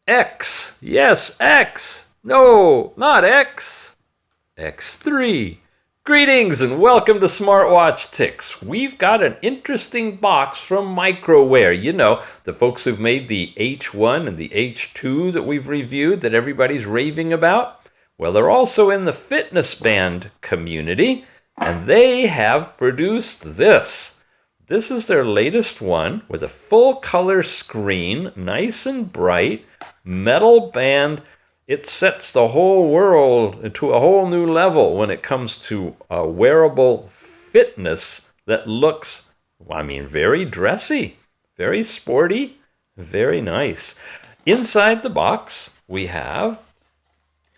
X. Yes, X. No, not X. X3. Greetings and welcome to SmartWatch Ticks. We've got an interesting box from Microwear. You know, the folks who've made the H1 and the H2 that we've reviewed that everybody's raving about. Well, they're also in the fitness band community, and they have produced this. This is their latest one with a full color screen, nice and bright, metal band. It sets the whole world into a whole new level when it comes to wearable fitness that looks, very dressy, very sporty, very nice. Inside the box, we have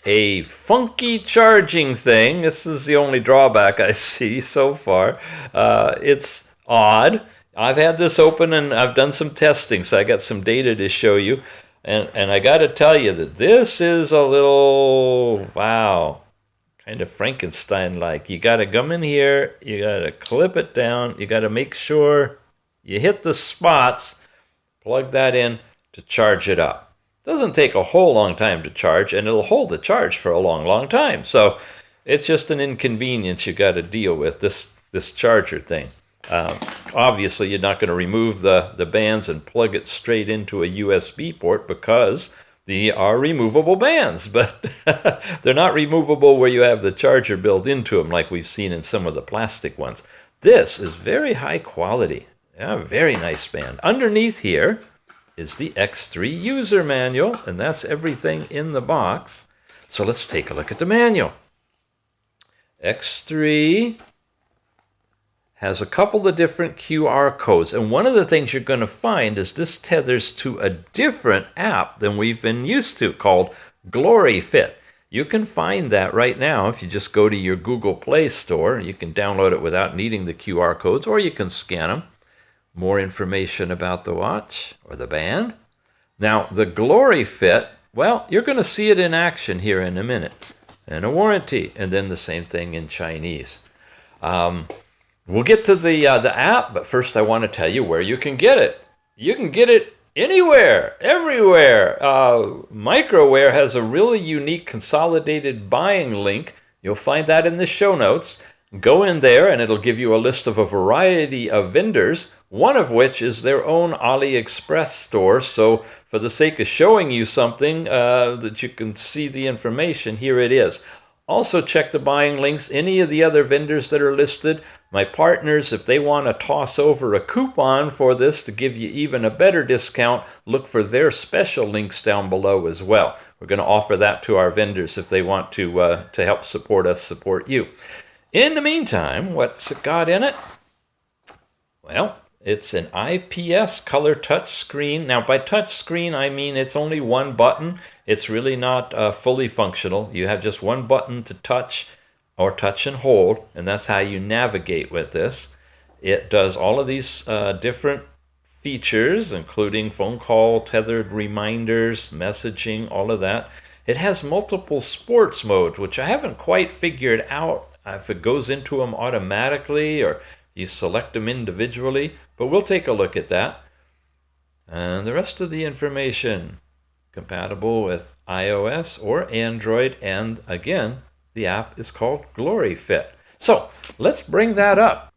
a funky charging thing. This is the only drawback I see so far. It's odd. I've had this open and I've done some testing, so I got some data to show you. And I got to tell you that this is a little, wow, kind of Frankenstein-like. You got to come in here, you got to clip it down, you got to make sure you hit the spots, plug that in to charge it up. Doesn't take a whole long time to charge, and it'll hold the charge for a long, long time. So it's just an inconvenience you got to deal with, this charger thing. Obviously, you're not going to remove the bands and plug it straight into a USB port because they are removable bands, but they're not removable where you have the charger built into them like we've seen in some of the plastic ones. This is very high quality. Yeah, very nice band. Underneath here is the X3 user manual, and that's everything in the box. So let's take a look at the manual. X3 has a couple of different QR codes, and one of the things you're going to find is this tethers to a different app than we've been used to called GloryFit. You can find that right now if you just go to your Google Play Store. You can download it without needing the QR codes, or you can scan them. More information about the watch or the band. Now, the GloryFit, well, you're going to see it in action here in a minute. And a warranty, and then the same thing in Chinese. We'll get to the app, but first I want to tell you where you can get it. You can get it anywhere, everywhere. Microwear has a really unique consolidated buying link. You'll find that in the show notes. Go in there and it'll give you a list of a variety of vendors, one of which is their own AliExpress store. So for the sake of showing you something that you can see the information, here it is. Also check the buying links, any of the other vendors that are listed. My partners, if they want to toss over a coupon for this to give you even a better discount, look for their special links down below as well. We're going to offer that to our vendors if they want to help support us, support you. In the meantime, what's it got in it? Well, it's an IPS color touch screen. Now, by touch screen, I mean it's only one button. It's really not fully functional. You have just one button to touch or touch and hold, and that's how you navigate with this. It does all of these different features, including phone call, tethered reminders, messaging, all of that. It has multiple sports modes, which I haven't quite figured out if it goes into them automatically or you select them individually, but we'll take a look at that. And the rest of the information, compatible with iOS or Android, and again, the app is called GloryFit. So let's bring that up.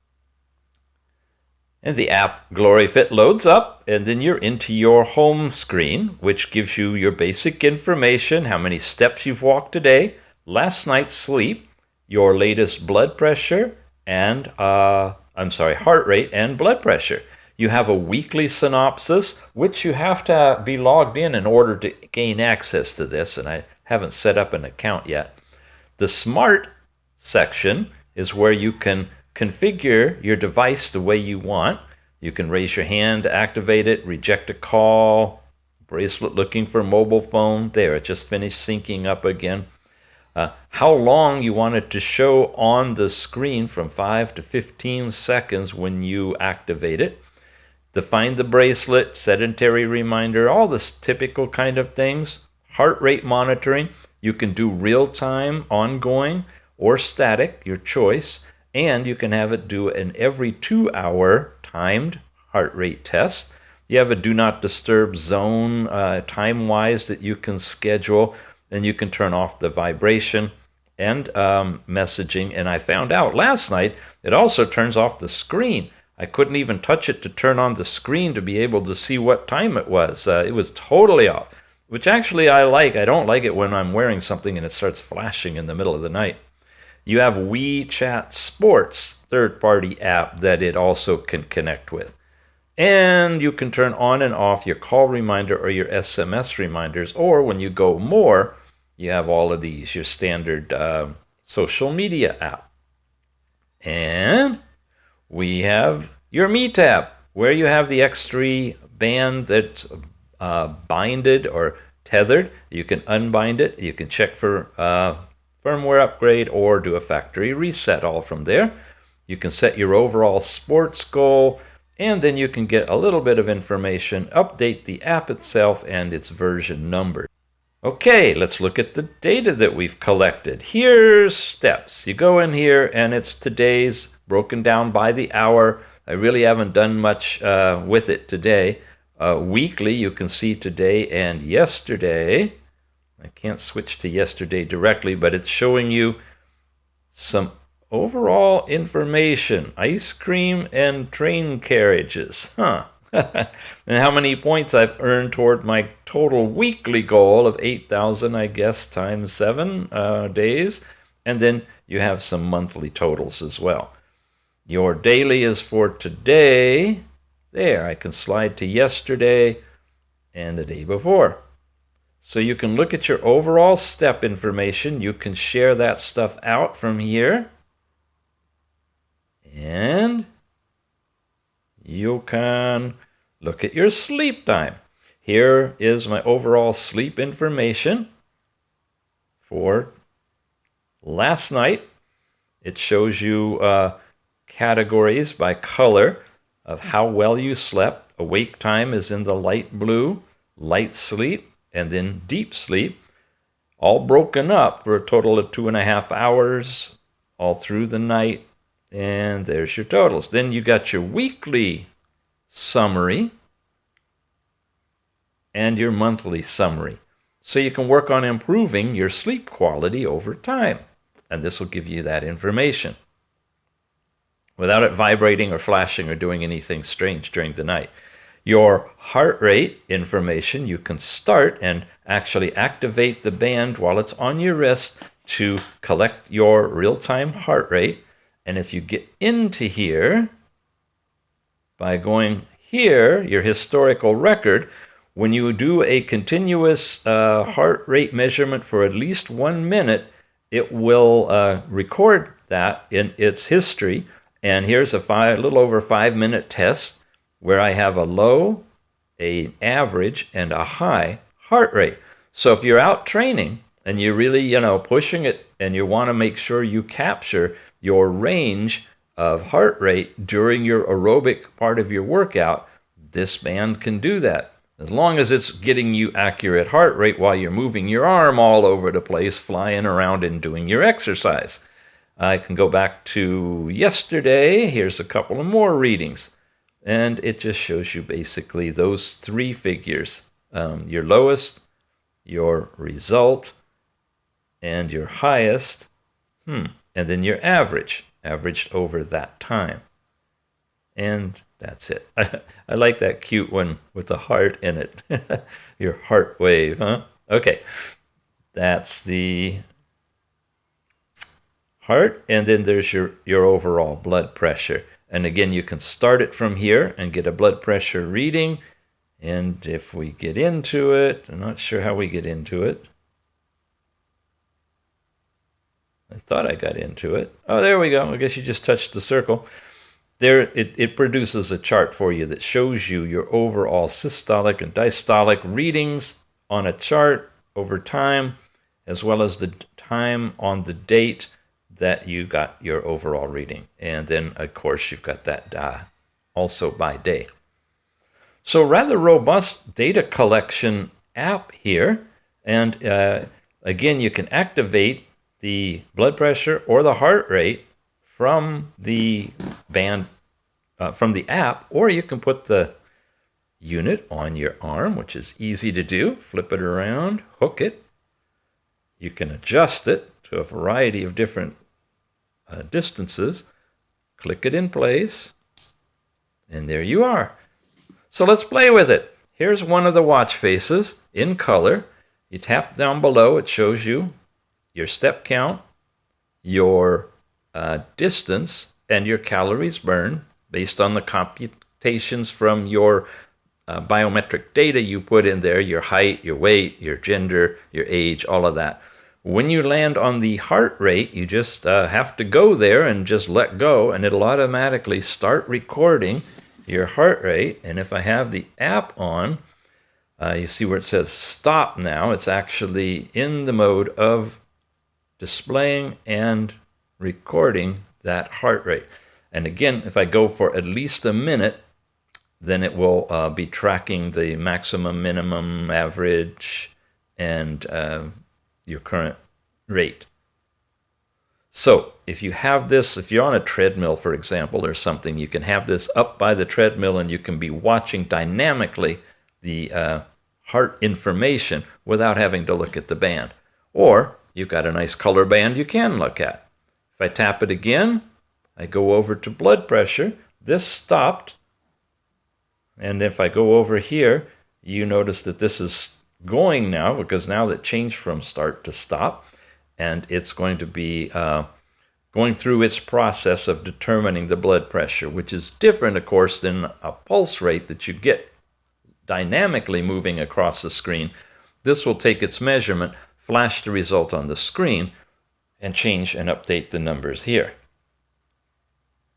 And the app GloryFit loads up, and then you're into your home screen, which gives you your basic information, how many steps you've walked today, last night's sleep, your latest blood pressure, and heart rate and blood pressure. You have a weekly synopsis, which you have to be logged in order to gain access to this, and I haven't set up an account yet. The Smart section is where you can configure your device the way you want. You can raise your hand to activate it, reject a call, bracelet looking for mobile phone. There, it just finished syncing up again. How long you want it to show on the screen, from 5 to 15 seconds when you activate it. Define the bracelet, sedentary reminder, all this typical kind of things. Heart rate monitoring. You can do real-time, ongoing, or static, your choice. And you can have it do an every 2-hour timed heart rate test. You have a do not disturb zone time-wise that you can schedule, and you can turn off the vibration and messaging. And I found out last night it also turns off the screen. I couldn't even touch it to turn on the screen to be able to see what time it was. It was totally off, which actually I like. I don't like it when I'm wearing something and it starts flashing in the middle of the night. You have WeChat Sports, third-party app that it also can connect with. And you can turn on and off your call reminder or your SMS reminders, or when you go more, you have all of these, your standard social media app. And we have your Me tab, where you have the X3 band that's binded or tethered. You can unbind it. You can check for firmware upgrade or do a factory reset all from there. You can set your overall sports goal, and then you can get a little bit of information, update the app itself and its version number. Okay, let's look at the data that we've collected. Here's steps. You go in here and it's today's broken down by the hour. I really haven't done much with it today. Weekly, you can see today and yesterday. I can't switch to yesterday directly, but it's showing you some overall information. Ice cream and train carriages. And how many points I've earned toward my total weekly goal of 8,000, I guess, times 7 days. And then you have some monthly totals as well. Your daily is for today. There, I can slide to yesterday and the day before. So you can look at your overall step information. You can share that stuff out from here. And you can look at your sleep time. Here is my overall sleep information for last night. It shows you categories by color of how well you slept. Awake time is in the light blue, light sleep, and then deep sleep, all broken up for a total of 2.5 hours all through the night. And there's your totals. Then you got your weekly summary and your monthly summary. So you can work on improving your sleep quality over time. And this will give you that information without it vibrating or flashing or doing anything strange during the night. Your heart rate information, you can start and actually activate the band while it's on your wrist to collect your real-time heart rate. And if you get into here, by going here, your historical record, when you do a continuous heart rate measurement for at least 1 minute, it will record that in its history. And here's a little over 5-minute test where I have a low, an average, and a high heart rate. So if you're out training and you're really, pushing it and you want to make sure you capture your range of heart rate during your aerobic part of your workout, this band can do that. As long as it's getting you accurate heart rate while you're moving your arm all over the place, flying around and doing your exercise. I can go back to yesterday. Here's a couple of more readings. And it just shows you basically those 3 figures. Your lowest, your result, and your highest. And then your average, averaged over that time. And that's it. I like that cute one with the heart in it. Your heart wave, huh? Okay. That's the heart. And then there's your overall blood pressure. And again, you can start it from here and get a blood pressure reading. And if we get into it, I'm not sure how we get into it. I thought I got into it. Oh, there we go. I guess you just touched the circle. There, it produces a chart for you that shows you your overall systolic and diastolic readings on a chart over time, as well as the time on the date that you got your overall reading. And then, of course, you've got that also by day. So rather robust data collection app here. And again, you can activate the blood pressure or the heart rate from the band, from the app, or you can put the unit on your arm, which is easy to do. Flip it around, hook it. You can adjust it to a variety of different distances. Click it in place, and there you are. So let's play with it. Here's one of the watch faces in color. You tap down below, it shows you your step count, your distance, and your calories burned based on the computations from your biometric data you put in there, your height, your weight, your gender, your age, all of that. When you land on the heart rate, you just have to go there and just let go, and it'll automatically start recording your heart rate. And if I have the app on, you see where it says stop now. It's actually in the mode of displaying and recording that heart rate. And again, if I go for at least a minute, then it will be tracking the maximum, minimum, average, and your current rate. So if you have this, if you're on a treadmill, for example, or something, you can have this up by the treadmill and you can be watching dynamically the heart information without having to look at the band. Or you've got a nice color band you can look at. If I tap it again, I go over to blood pressure. This stopped. And if I go over here, you notice that this is going now, because now that changed from start to stop, and it's going to be going through its process of determining the blood pressure, which is different, of course, than a pulse rate that you get dynamically moving across the screen. This will take its measurement, flash the result on the screen, and change and update the numbers here.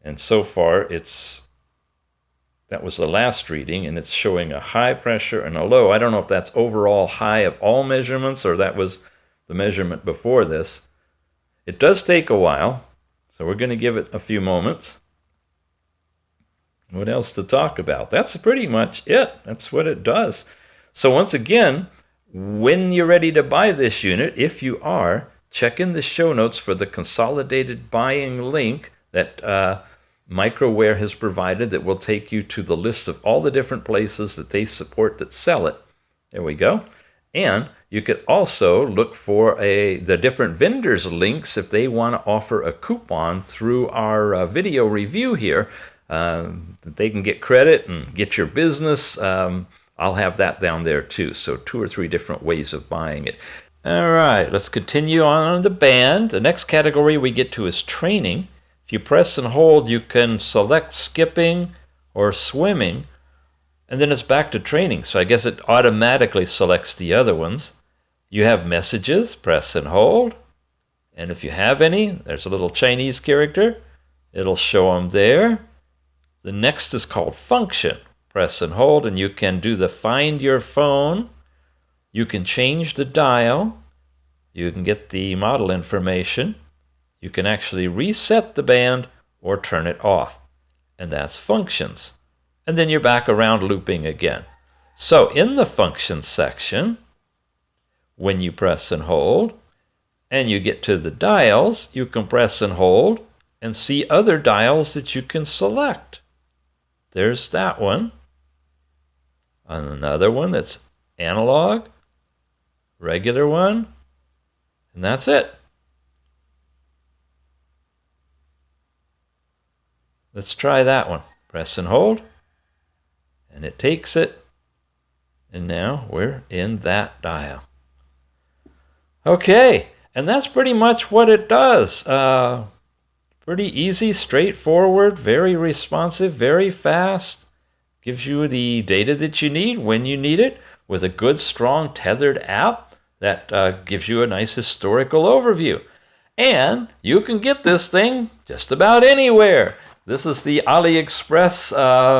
And so far, that was the last reading, and it's showing a high pressure and a low. I don't know if that's overall high of all measurements or that was the measurement before this. It does take a while, so we're going to give it a few moments. What else to talk about? That's pretty much it. That's what it does. So once again, when you're ready to buy this unit, if you are, check in the show notes for the consolidated buying link that Microwear has provided that will take you to the list of all the different places that they support that sell it. There we go. And you could also look for the different vendors' links if they want to offer a coupon through our video review here, that they can get credit and get your business. I'll have that down there too. So 2 or 3 different ways of buying it. All right, let's continue on the band. The next category we get to is training. If you press and hold, you can select skipping or swimming, and then it's back to training. So I guess it automatically selects the other ones. You have messages, press and hold. And if you have any, there's a little Chinese character. It'll show them there. The next is called function. Press and hold, and you can do the find your phone. You can change the dial. You can get the model information. You can actually reset the band or turn it off. And that's functions. And then you're back around looping again. So in the functions section, when you press and hold, and you get to the dials, you can press and hold and see other dials that you can select. There's that one. Another one that's analog, regular one, and that's it. Let's try that one. Press and hold, and it takes it, and now we're in that dial. Okay, and that's pretty much what it does. Pretty easy, straightforward, very responsive, very fast. Gives you the data that you need when you need it with a good, strong, tethered app that gives you a nice historical overview. And you can get this thing just about anywhere. This is the AliExpress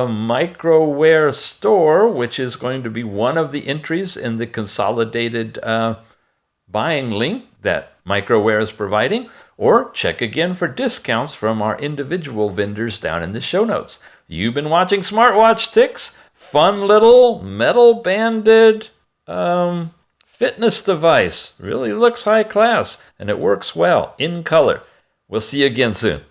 Microwear store, which is going to be one of the entries in the consolidated buying link that Microwear is providing. Or check again for discounts from our individual vendors down in the show notes. You've been watching SmartWatch Ticks, fun little metal-banded fitness device. Really looks high class, and it works well in color. We'll see you again soon.